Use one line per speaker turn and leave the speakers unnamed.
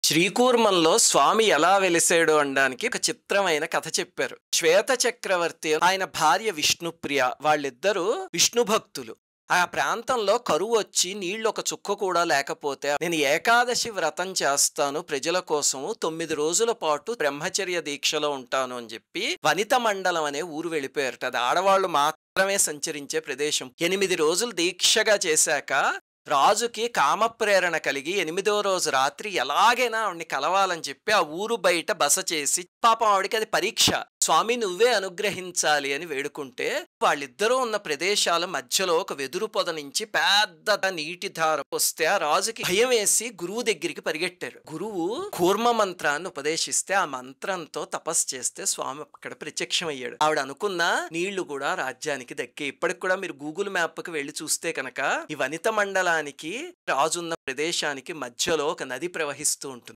శ్రీకూర్మంలో స్వామి ఎలా వెలిసాడు అనడానికి ఒక చిత్రమైన కథ చెప్పారు. శ్వేత చక్రవర్తి ఆయన భార్య విష్ణుప్రియ వాళ్ళిద్దరూ విష్ణు భక్తులు. ఆ ప్రాంతంలో కరువు వచ్చి నీళ్ళు ఒక చుక్క కూడా లేకపోతే నేను ఏకాదశి వ్రతం చేస్తాను ప్రజల కోసము 9 రోజుల పాటు బ్రహ్మచర్య దీక్షలో ఉంటాను అని చెప్పి వనిత మండలం అనే ఊరు వెళ్ళిపోయారట. అది ఆడవాళ్ళు మాత్రమే సంచరించే ప్రదేశం. 8 రోజులు దీక్షగా చేశాక రాజుకి కామప్రేరణ కలిగి 8వ రోజు రాత్రి ఎలాగైనా ఆవిడ్ని కలవాలని చెప్పి ఆ ఊరు బయట బస చేసి పాపం ఆవిడికి అది పరీక్ష. స్వామి నువ్వే అనుగ్రహించాలి అని వేడుకుంటే వాళ్ళిద్దరూ ఉన్న ప్రదేశాల మధ్యలో ఒక వెదురు పొద నుంచి పెద్ద నీటి ధార వస్తే ఆ రాజుకి భయం వేసి గురువు దగ్గరికి పరిగెట్టారు. గురువు కూర్మ మంత్రాన్ని ఉపదేశిస్తే ఆ మంత్రంతో తపస్సు చేస్తే స్వామి అక్కడ ప్రత్యక్షమయ్యాడు. ఆవిడ అనుకున్న నీళ్లు కూడా రాజ్యానికి దక్కే. ఇప్పటికి కూడా మీరు గూగుల్ మ్యాప్ కి వెళ్లి చూస్తే కనుక ఈ వనిత మండలానికి రాజున్న ప్రదేశానికి మధ్యలో ఒక నది ప్రవహిస్తూ ఉంటుంది.